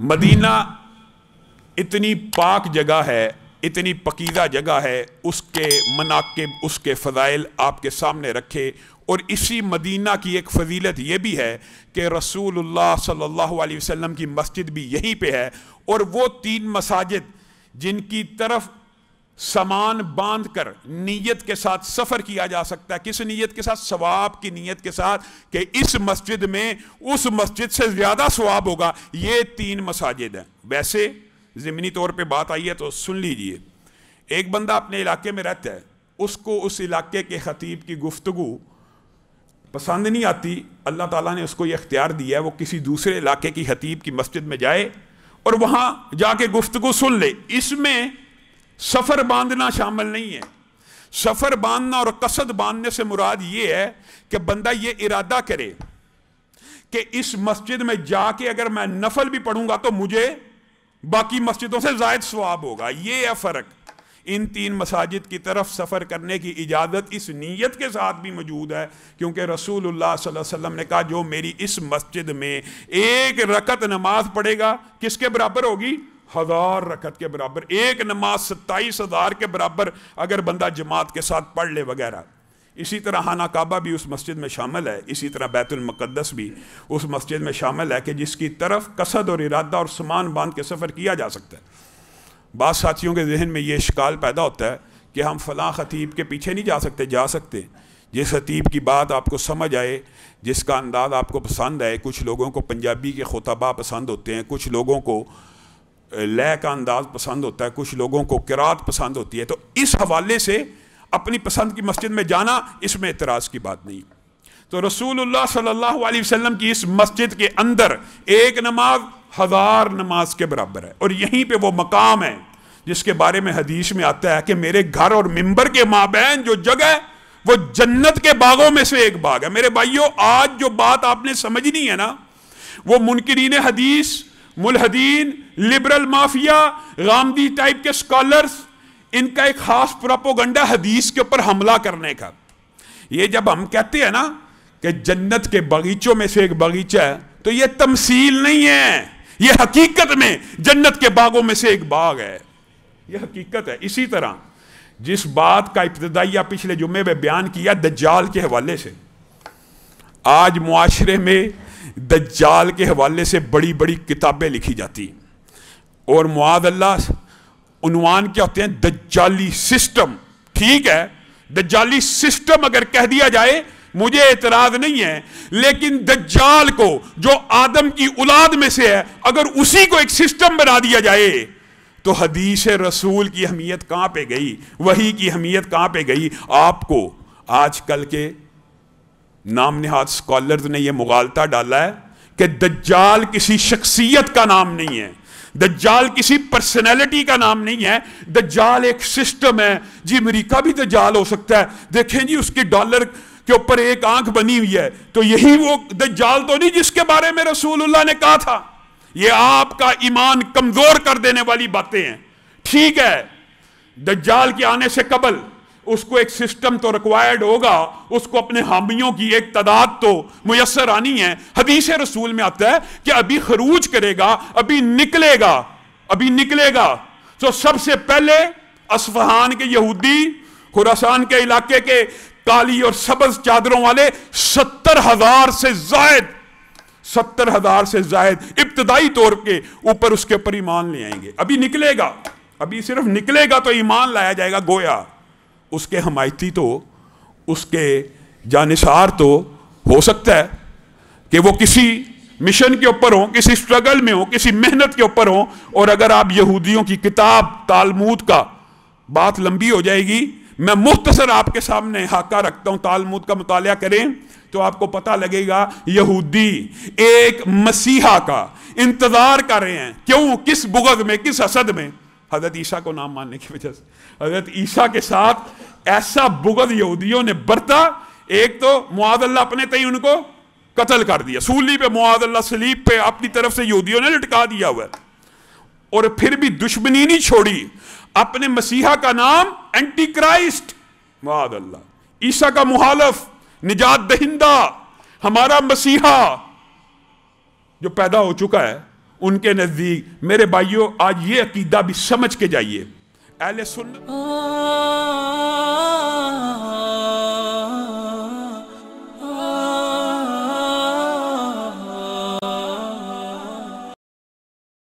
مدینہ اتنی پاک جگہ ہے، اتنی پکیزہ جگہ ہے، اس کے مناقب، اس کے فضائل آپ کے سامنے رکھے۔ اور اسی مدینہ کی ایک فضیلت یہ بھی ہے کہ رسول اللہ صلی اللہ علیہ وسلم کی مسجد بھی یہیں پہ ہے، اور وہ 3 مساجد جن کی طرف سامان باندھ کر نیت کے ساتھ سفر کیا جا سکتا ہے۔ کس نیت کے ساتھ؟ ثواب کی نیت کے ساتھ، کہ اس مسجد میں اس مسجد سے زیادہ ثواب ہوگا۔ یہ 3 مساجد ہیں۔ ویسے ضمنی طور پہ بات آئی ہے تو سن لیجئے۔ ایک بندہ اپنے علاقے میں رہتا ہے، اس کو اس علاقے کے خطیب کی گفتگو پسند نہیں آتی، اللہ تعالیٰ نے اس کو یہ اختیار دیا ہے وہ کسی دوسرے علاقے کی خطیب کی مسجد میں جائے اور وہاں جا کے گفتگو سن لے۔ اس میں سفر باندھنا شامل نہیں ہے۔ سفر باندھنا اور قصد باندھنے سے مراد یہ ہے کہ بندہ یہ ارادہ کرے کہ اس مسجد میں جا کے اگر میں نفل بھی پڑھوں گا تو مجھے باقی مسجدوں سے زائد ثواب ہوگا۔ یہ ہے فرق۔ ان 3 مساجد کی طرف سفر کرنے کی اجازت اس نیت کے ساتھ بھی موجود ہے، کیونکہ رسول اللہ صلی اللہ علیہ وسلم نے کہا جو میری اس مسجد میں 1 رکعت نماز پڑھے گا کس کے برابر ہوگی؟ 1000 رکعت کے برابر۔ ایک نماز 27,000 کے برابر اگر بندہ جماعت کے ساتھ پڑھ لے وغیرہ۔ اسی طرح خانہ کعبہ بھی اس مسجد میں شامل ہے، اسی طرح بیت المقدس بھی اس مسجد میں شامل ہے کہ جس کی طرف قصد اور ارادہ اور سامان باندھ کے سفر کیا جا سکتا ہے۔ بعض ساتھیوں کے ذہن میں یہ اشکال پیدا ہوتا ہے کہ ہم فلاں خطیب کے پیچھے نہیں جا سکتے۔ جا سکتے، جس خطیب کی بات آپ کو سمجھ آئے، جس کا انداز آپ کو پسند آئے۔ کچھ لوگوں کو پنجابی کے خطباء پسند ہوتے ہیں، کچھ لوگوں کو لے کا انداز پسند ہوتا ہے، کچھ لوگوں کو قرات پسند ہوتی ہے۔ تو اس حوالے سے اپنی پسند کی مسجد میں جانا، اس میں اعتراض کی بات نہیں۔ تو رسول اللہ صلی اللہ علیہ وسلم کی اس مسجد کے اندر 1 نماز 1000 نماز کے برابر ہے، اور یہیں پہ وہ مقام ہے جس کے بارے میں حدیث میں آتا ہے کہ میرے گھر اور ممبر کے مابین جو جگہ ہے وہ جنت کے باغوں میں سے ایک باغ ہے۔ میرے بھائیوں، آج جو بات آپ نے سمجھنی ہے نا، وہ منکرین حدیث، ملحدین، لبرل مافیا، غامدی ٹائپ کے سکالرز، ان کا ایک خاص پروپیگنڈا حدیث کے اوپر حملہ کرنے کا۔ یہ جب ہم کہتے ہیں نا کہ جنت کے باغیچوں میں سے ایک باغیچہ ہے، تو یہ تمثیل نہیں ہے، یہ حقیقت میں جنت کے باغوں میں سے ایک باغ ہے، یہ حقیقت ہے۔ اسی طرح جس بات کا ابتدائیہ پچھلے جمعے میں بیان کیا دجال کے حوالے سے، آج معاشرے میں دجال کے حوالے سے بڑی بڑی کتابیں لکھی جاتی، اور معاذ اللہ عنوان کیا ہوتے ہیں؟ دجالی سسٹم۔ ٹھیک ہے، دجالی سسٹم اگر کہہ دیا جائے مجھے اعتراض نہیں ہے، لیکن دجال کو جو آدم کی اولاد میں سے ہے اگر اسی کو ایک سسٹم بنا دیا جائے تو حدیث رسول کی اہمیت کہاں پہ گئی؟ وحی کی اہمیت کہاں پہ گئی؟ آپ کو آج کل کے نام نہاد سکالرز نے یہ مغالطہ ڈالا ہے کہ دجال کسی شخصیت کا نام نہیں ہے، دجال کسی پرسنالٹی کا نام نہیں ہے، دجال ایک سسٹم ہے۔ جی امریکہ بھی دجال ہو سکتا ہے، دیکھیں جی اس کی ڈالر کے اوپر ایک آنکھ بنی ہوئی ہے، تو یہی وہ دجال تو نہیں جس کے بارے میں رسول اللہ نے کہا تھا؟ یہ آپ کا ایمان کمزور کر دینے والی باتیں ہیں۔ ٹھیک ہے، دجال کے آنے سے قبل اس کو ایک سسٹم تو ریکوائرڈ ہوگا، اس کو اپنے حامیوں کی ایک تعداد تو میسر آنی ہے۔ حدیث رسول میں آتا ہے کہ ابھی خروج کرے گا، ابھی نکلے گا۔ تو سب سے پہلے اصفہان کے یہودی، خراسان کے علاقے کے کالی اور سبز چادروں والے 70,000 سے زائد ابتدائی طور کے اوپر اس کے اوپر ایمان لے آئیں گے۔ ابھی نکلے گا، ابھی صرف نکلے گا تو ایمان لایا جائے گا۔ گویا اس کے حمایتی تو، اس کے جانثار تو ہو سکتا ہے کہ وہ کسی مشن کے اوپر ہوں، کسی سٹرگل میں ہوں، کسی محنت کے اوپر ہوں۔ اور اگر آپ یہودیوں کی کتاب تالمود کا، بات لمبی ہو جائے گی، میں مختصر آپ کے سامنے خاکہ رکھتا ہوں، تالمود کا مطالعہ کریں تو آپ کو پتہ لگے گا یہودی ایک مسیحا کا انتظار کر رہے ہیں۔ کیوں؟ کس بغض میں، کس حسد میں؟ حضرت عیسیٰ کو نام ماننے کی وجہ سے حضرت عیسیٰ کے ساتھ ایسا بغض یہودیوں نے برتا، ایک تو معاذ اللہ اپنے تئیں ان کو قتل کر دیا، سولی پہ معاذ اللہ صلیب پہ اپنی طرف سے یہودیوں نے لٹکا دیا ہوا ہے، اور پھر بھی دشمنی نہیں چھوڑی، اپنے مسیحا کا نام اینٹی کرائسٹ، معاذ اللہ، عیسیٰ کا مخالف، نجات دہندہ، ہمارا مسیحا جو پیدا ہو چکا ہے، ان کے نزدیک. میرے بھائیوں آج یہ عقیدہ بھی سمجھ کے جائیے. اہل سنت